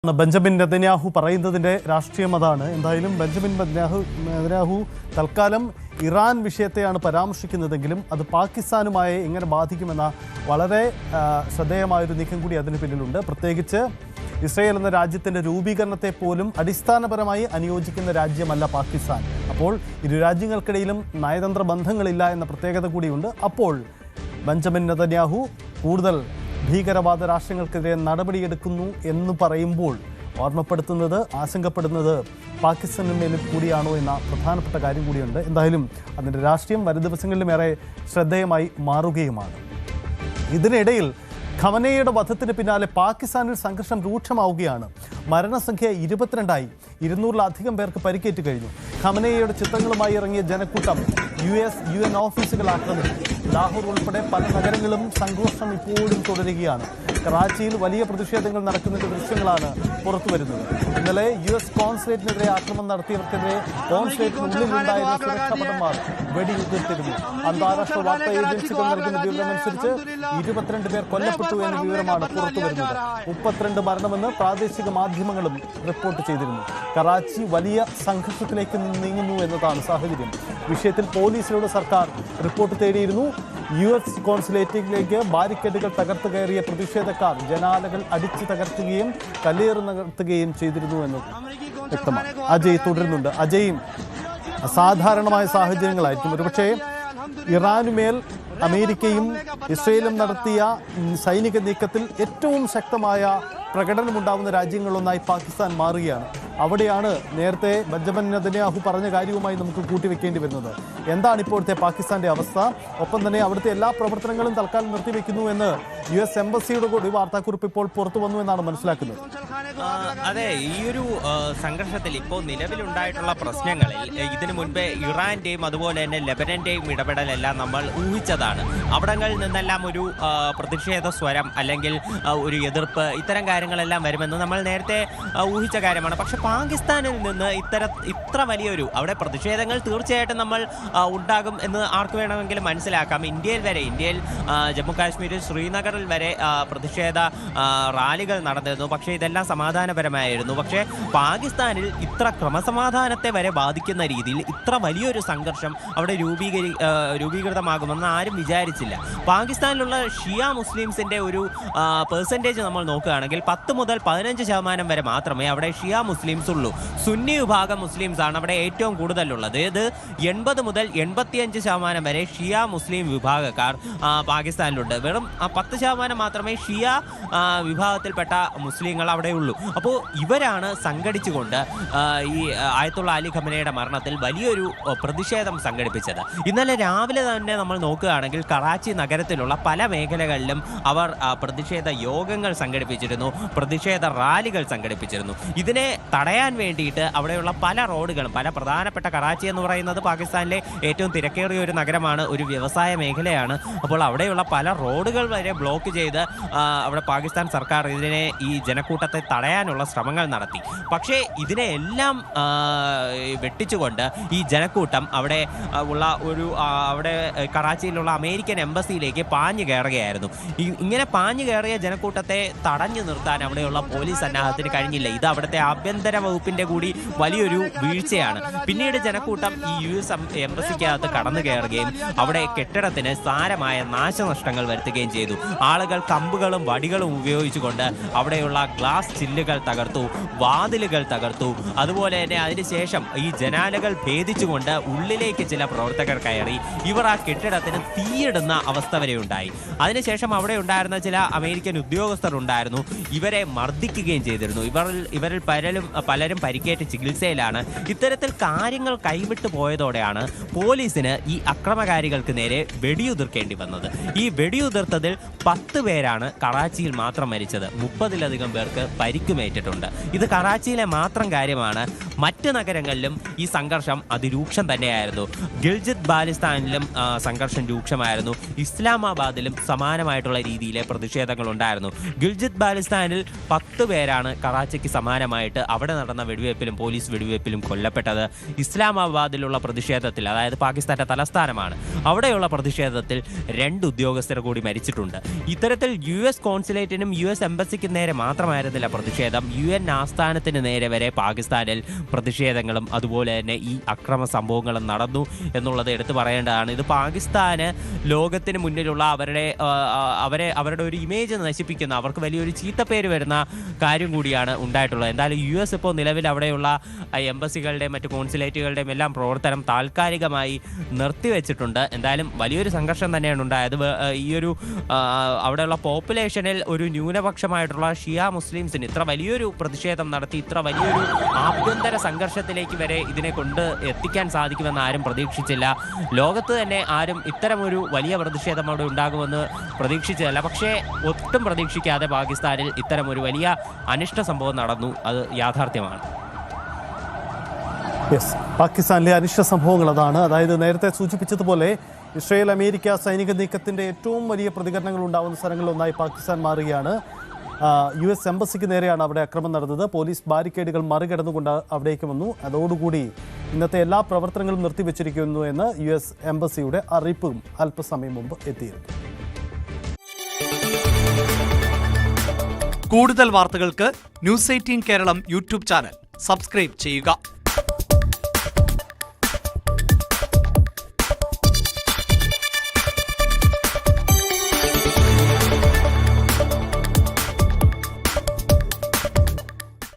Benjamin Netanyahu പറയുന്നതിൻ്റെ രാഷ്ട്രീയം അതാണ്. എന്തായാലും ബെഞ്ചമിൻ നെതന്യാഹു തൽക്കാലം ഇറാൻ വിഷയത്തെയാണ് പരാമർശിക്കുന്നതെങ്കിലും അത് പാകിസ്ഥാനുമായി എങ്ങനെ ബാധിക്കുമെന്ന വളരെ ശ്രദ്ധേയമായൊരു നീക്കം കൂടി അതിന് പിന്നിലുണ്ട്. പ്രത്യേകിച്ച് ഇസ്രയേൽ എന്ന രാജ്യത്തിൻ്റെ രൂപീകരണത്തെ പോലും അടിസ്ഥാനപരമായി അനുയോജിക്കുന്ന രാജ്യമല്ല പാകിസ്ഥാൻ. അപ്പോൾ ഇരു രാജ്യങ്ങൾക്കിടയിലും നയതന്ത്ര ബന്ധങ്ങളില്ല എന്ന പ്രത്യേകത കൂടിയുണ്ട്. അപ്പോൾ ബെഞ്ചമിൻ നെതന്യാഹു കൂടുതൽ ഭീകരവാദ രാഷ്ട്രങ്ങൾക്കെതിരെ നടപടിയെടുക്കുന്നു എന്ന് പറയുമ്പോൾ ഓർമ്മപ്പെടുത്തുന്നത്, ആശങ്കപ്പെടുന്നത് പാകിസ്ഥാനിന് മേലും കൂടിയാണോ എന്ന പ്രധാനപ്പെട്ട കാര്യം കൂടിയുണ്ട്. എന്തായാലും അതിൻ്റെ രാഷ്ട്രീയം വരും ദിവസങ്ങളിലും ഏറെ ശ്രദ്ധേയമായി മാറുകയുമാണ്. ഇതിനിടയിൽ ഖമനേയുടെ വധത്തിന് പിന്നാലെ പാകിസ്ഥാനിൽ സംഘർഷം രൂക്ഷമാവുകയാണ്. മരണസംഖ്യ 22ആയി. 200-ലധികം പേർക്ക് പരിക്കേറ്റ് കഴിഞ്ഞു. ഖമനേയുടെ ചിത്രങ്ങളുമായി ഇറങ്ങിയ ജനക്കൂട്ടം UN ഓഫീസുകൾ ആക്രമിച്ചു. ലാഹോർ ഉൾപ്പെടെ പല നഗരങ്ങളും സംഘർഷം ഇപ്പോഴും തുടരുകയാണ്. കറാച്ചിയിൽ വലിയ പ്രതിഷേധങ്ങൾ നടക്കുന്നതിന്റെ ദൃശ്യങ്ങളാണ് പുറത്തുവരുന്നത്. ഇന്നലെ US കോൺസുലേറ്റിനെതിരെ ആക്രമണം നടത്തിയവർക്കെതിരെ കോൺസുലേറ്റിനുള്ളിലുണ്ടായിരുന്ന സുരക്ഷാ ഭടന്മാർ വെടിയുതിർത്തിരുന്നു. അന്താരാഷ്ട്ര വാർത്താ ഏജൻസികൾ നൽകുന്ന വിവരമനുസരിച്ച് 22 പേർ കൊല്ലപ്പെട്ടു എന്ന വിവരമാണ് പുറത്തുവരുന്നത്. 32 മരണമെന്ന് പ്രാദേശിക മാധ്യമങ്ങളും റിപ്പോർട്ട് ചെയ്തിരുന്നു. കറാച്ചി വലിയ സംഘർഷത്തിലേക്ക് നീങ്ങുന്നു എന്നതാണ് സാഹചര്യം. വിഷയത്തിൽ പോലീസിനോട് സർക്കാർ റിപ്പോർട്ട് തേടിയിരുന്നു. US കോൺസുലേറ്റിലേക്ക് ബാരിക്കേഡുകൾ തകർത്ത് കയറിയ പ്രതിഷേധക്കാർ ജനാലകൾ അടിച്ചു തകർക്കുകയും കല്ലേറ് നടത്തുകയും ചെയ്തിരുന്നു എന്ന് വ്യക്തമാണ്. അജയ് തുടരുന്നുണ്ട്. അജയ്, അസാധാരണമായ സാഹചര്യങ്ങളായിരിക്കും. ഒരുപക്ഷേ ഇറാനുമേൽ അമേരിക്കയും ഇസ്രയേലും നടത്തിയ സൈനിക നീക്കത്തിൽ ഏറ്റവും ശക്തമായ പ്രകടനമുണ്ടാവുന്ന രാജ്യങ്ങളിലൊന്നായി പാകിസ്ഥാൻ മാറുകയാണ്. അവിടെയാണ് നേരത്തെ ബെഞ്ചമിൻ നെതന്യാഹു പറഞ്ഞ കാര്യവുമായി നമുക്ക് കൂട്ടിവെക്കേണ്ടി വരുന്നത്. എന്താണ് ഇപ്പോഴത്തെ പാകിസ്ഥാന്റെ അവസ്ഥ? ഒപ്പം തന്നെ അവിടുത്തെ എല്ലാ പ്രവർത്തനങ്ങളും തൽക്കാലം നിർത്തിവെക്കുന്നു എന്ന് US എംബസിയുടെ കൂടി വാർത്താക്കുറിപ്പ് ഇപ്പോൾ പുറത്തു വന്നു എന്നാണ് മനസ്സിലാക്കുന്നത്. അതെ, ഈ ഒരു സംഘർഷത്തിൽ ഇപ്പോൾ നിലവിലുണ്ടായിട്ടുള്ള പ്രശ്നങ്ങളിൽ ഇതിനു മുൻപേ ഇറാന്റെയും അതുപോലെ തന്നെ ലെബനന്റെയും ഇടപെടലെല്ലാം നമ്മൾ ഊഹിച്ചതാണ്. അവിടങ്ങളിൽ നിന്നെല്ലാം ഒരു പ്രതിഷേധ സ്വരം അല്ലെങ്കിൽ ഒരു എതിർപ്പ്, ഇത്തരം കാര്യങ്ങളെല്ലാം വരുമെന്ന് നമ്മൾ നേരത്തെ ഊഹിച്ച കാര്യമാണ്. പക്ഷെ പാകിസ്ഥാനിൽ നിന്ന് ഇത്ര വലിയൊരു അവിടെ പ്രതിഷേധങ്ങൾ തീർച്ചയായിട്ടും നമ്മൾ ഉണ്ടാകും എന്ന് ആർക്ക് വേണമെങ്കിലും മനസ്സിലാക്കാം. ഇന്ത്യയിൽ ജമ്മു കാശ്മീരിൽ ശ്രീനഗറിൽ വരെ പ്രതിഷേധ റാലികൾ നടന്നിരുന്നു. പക്ഷേ ഇതെല്ലാം സമാധാനപരമായിരുന്നു. പക്ഷേ പാകിസ്ഥാനിൽ ഇത്ര ക്രമസമാധാനത്തെ വരെ ബാധിക്കുന്ന രീതിയിൽ ഇത്ര വലിയൊരു സംഘർഷം അവിടെ രൂപീകൃതമാകുമെന്ന് ആരും വിചാരിച്ചില്ല. പാകിസ്ഥാനിലുള്ള ഷിയ മുസ്ലിംസിന്റെ ഒരു പെർസെൻറ്റേജ് നമ്മൾ നോക്കുകയാണെങ്കിൽ 10 മുതൽ 15% വരെ മാത്രമേ അവിടെ ഷിയ മുസ്ലിംസ് ഉള്ളൂ. സുന്നി വിഭാഗം മുസ്ലിംസ് ആണ് അവിടെ ഏറ്റവും കൂടുതലുള്ളത്. ഇത് 80 മുതൽ 85% വരെ ഷിയ മുസ്ലിം വിഭാഗക്കാർ പാകിസ്ഥാനിലുണ്ട്. വെറും 10% മാത്രമേ ഷിയ വിഭാഗത്തിൽപ്പെട്ട മുസ്ലിങ്ങൾ അവിടെ ഉള്ളൂ. അപ്പോൾ ഇവരാണ് സംഘടിച്ചുകൊണ്ട് ഈ ആയത്തുള്ള അലി ഖമനയുടെ മരണത്തിൽ വലിയൊരു പ്രതിഷേധം സംഘടിപ്പിച്ചത്. ഇന്നലെ രാവിലെ തന്നെ നമ്മൾ നോക്കുകയാണെങ്കിൽ കറാച്ചി നഗരത്തിലുള്ള പല മേഖലകളിലും അവർ പ്രതിഷേധ യോഗങ്ങൾ സംഘടിപ്പിച്ചിരുന്നു, പ്രതിഷേധ റാലികൾ സംഘടിപ്പിച്ചിരുന്നു. ഇതിനെ തടയാൻ വേണ്ടിയിട്ട് അവിടെയുള്ള പല റോഡുകളും, പല പ്രധാനപ്പെട്ട കറാച്ചി എന്ന് പറയുന്നത് പാകിസ്ഥാനിലെ ഏറ്റവും തിരക്കേറിയ ഒരു നഗരമാണ്, ഒരു വ്യവസായ മേഖലയാണ്. അപ്പോൾ അവിടെയുള്ള പല റോഡുകൾ വരെ ബ്ലോക്ക് ചെയ്ത് അവിടെ പാകിസ്ഥാൻ സർക്കാർ ഈ ജനക്കൂട്ടത്തെ തടയാനുള്ള ശ്രമങ്ങൾ നടത്തി. പക്ഷേ ഇതിനെ എല്ലാം വെട്ടിച്ചുകൊണ്ട് ഈ ജനക്കൂട്ടം അവിടെ ഉള്ള അവിടെ കറാച്ചിയിലുള്ള അമേരിക്കൻ എംബസിയിലേക്ക് പാഞ്ഞു കയറുകയായിരുന്നു. ഇങ്ങനെ പാഞ്ഞു കയറിയ ജനക്കൂട്ടത്തെ തടഞ്ഞു നിർത്താൻ അവിടെയുള്ള പോലീസ് സന്നാഹത്തിന് കഴിഞ്ഞില്ല. ഇത് അവിടുത്തെ ആഭ്യന്തര വകുപ്പിന്റെ കൂടി വലിയൊരു വീഴ്ചയാണ്. പിന്നീട് ജനക്കൂട്ടം ഈ US എംബസിക്കകത്ത് കടന്നു കയറുകയും അവിടെ കെട്ടിടത്തിന് സാരമായ നാശനഷ്ടങ്ങൾ വരുത്തുകയും ചെയ്തു. ആളുകൾ കമ്പുകളും വടികളും ഉപയോഗിച്ചുകൊണ്ട് അവിടെയുള്ള ഗ്ലാസ് ചില്ലുകൾ തകർത്തു, വാതിലുകൾ തകർത്തു. അതുപോലെ തന്നെ അതിനുശേഷം ഈ ജനാലകൾ ഭേദിച്ചുകൊണ്ട് ഉള്ളിലേക്ക് ചില പ്രവർത്തകർ കയറി ഇവർ ആ കെട്ടിടത്തിന് തീയിടുന്ന അവസ്ഥ വരെ ഉണ്ടായി. അതിനുശേഷം അവിടെ ഉണ്ടായിരുന്ന ചില അമേരിക്കൻ ഉദ്യോഗസ്ഥർ ഉണ്ടായിരുന്നു, ഇവരെ മർദ്ദിക്കുകയും ചെയ്തിരുന്നു. ഇവരിൽ പലരും പരിക്കേറ്റ് ചികിത്സയിലാണ്. ഇത്തരത്തിൽ കാര്യങ്ങൾ കൈവിട്ടു പോയതോടെയാണ് പോലീസിന് ഈ അക്രമകാരികൾക്ക് നേരെ വെടിയുതിർക്കേണ്ടി വന്നത്. ഈ വെടിയുതിർത്തതിൽ 10 പേരാണ് കറാച്ചിയിൽ മാത്രം മരിച്ചത്. 30-ലധികം പേർക്ക് പരിക്കുമേറ്റിട്ടുണ്ട്. ഇത് കറാച്ചിയിലെ മാത്രം കാര്യമാണ്. മറ്റ് നഗരങ്ങളിലും ഈ സംഘർഷം അതിരൂക്ഷം തന്നെയായിരുന്നു. ഗിൽജിത് ബാലിസ്ഥാനിലും സംഘർഷം രൂക്ഷമായിരുന്നു. ഇസ്ലാമാബാദിലും സമാനമായിട്ടുള്ള രീതിയിലെ പ്രതിഷേധങ്ങൾ ഉണ്ടായിരുന്നു. ഗിൽജിത് ബാലിസ്ഥാനിൽ 10 പേരാണ് കറാച്ചിക്ക് സമാനമായിട്ട് അവിടെ നടന്ന വെടിവയ്പ്പിലും പോലീസ് വെടിവയ്പ്പിലും കൊല്ലപ്പെട്ടത്. ഇസ്ലാമാബാദിലുള്ള പ്രതിഷേധത്തിൽ, അതായത് പാകിസ്ഥാന്റെ തലസ്ഥാനമാണ്, അവിടെയുള്ള പ്രതിഷേധത്തിൽ 2 ഉദ്യോഗസ്ഥർ കൂടി മരിച്ചിട്ടുണ്ട്. ഇത്തരത്തിൽ US കോൺസുലേറ്റിനും US എംബസിക്കും നേരെ മാത്രമായിരുന്നില്ല പ്രതിഷേധം. UN ആസ്ഥാനത്തിന് നേരെ വരെ പാകിസ്ഥാനിൽ പ്രതിഷേധങ്ങളും അതുപോലെ തന്നെ ഈ അക്രമ സംഭവങ്ങളും നടന്നു എന്നുള്ളത് എടുത്തു പറയേണ്ടതാണ്. ഇത് പാകിസ്ഥാന് ലോകത്തിന് മുന്നിലുള്ള അവരുടെ ഒരു ഇമേജ് നശിപ്പിക്കുന്ന, അവർക്ക് വലിയൊരു ചീത്തപ്പേര് വരുന്ന കാര്യം കൂടിയാണ് ഉണ്ടായിട്ടുള്ളത്. എന്തായാലും US ഇപ്പോൾ നിലവിൽ അവിടെയുള്ള എംബസികളുടെയും മറ്റ് കോൺസുലേറ്റുകളുടെയും എല്ലാം പ്രവർത്തനം താൽക്കാലികമായി നിർത്തിവെച്ചിട്ടുണ്ട്. എന്തായാലും വലിയൊരു സംഘർഷം തന്നെയാണ് ഉണ്ടായത്. ഈ ഒരു അവിടെയുള്ള പോപ്പുലേഷനിൽ ഒരു ന്യൂനപക്ഷമായിട്ടുള്ള ഷിയ മുസ്ലിംസിന് ഇത്ര വലിയൊരു പ്രതിഷേധം നടത്തി ഇത്ര വലിയൊരു ആഭ്യന്തര സംഘർഷത്തിലേക്ക് വരെ ഇതിനെ കൊണ്ട് എത്തിക്കാൻ സാധിക്കുമെന്ന് ആരും പ്രതീക്ഷിച്ചില്ല. ലോകത്ത് തന്നെ ആരും ഇത്തരമൊരു വലിയ പ്രതിഷേധം അവിടെ ഉണ്ടാകുമെന്ന് പ്രതീക്ഷിച്ചതല്ല. പക്ഷേ ഒട്ടും പ്രതീക്ഷിക്കാതെ പാകിസ്ഥാനിൽ ഇത്തരമൊരു വലിയ അനിഷ്ട സംഭവം നടന്നു. അത് യാഥാർത്ഥ്യമാണ്. പാകിസ്ഥാനിലെ അനിഷ്ട സംഭവങ്ങൾ അതാണ്. അതായത് നേരത്തെ സൂചിപ്പിച്ചതുപോലെ ഇസ്രയേൽ അമേരിക്ക സൈനിക നീക്കത്തിൻ്റെ ഏറ്റവും വലിയ പ്രതികരണങ്ങൾ ഉണ്ടാകുന്ന സ്ഥലങ്ങളിലൊന്നായി പാകിസ്ഥാൻ മാറുകയാണ്. US എംബസിക്ക് നേരെയാണ് അവിടെ ആക്രമണം നടന്നത്. പോലീസ് ബാരിക്കേഡുകൾ മറികടന്നുകൊണ്ട് അവിടേക്ക് വന്നു. അതോടുകൂടി ഇന്നത്തെ എല്ലാ പ്രവർത്തനങ്ങളും നിർത്തിവെച്ചിരിക്കുന്നു എന്ന് US എംബസിയുടെ അറിയിപ്പും അല്പസമയം മുമ്പ് എത്തിയിരുന്നു. കൂടുതൽ വാർത്തകൾക്ക് News 18 Keralam YouTube channel subscribe ചെയ്യുക.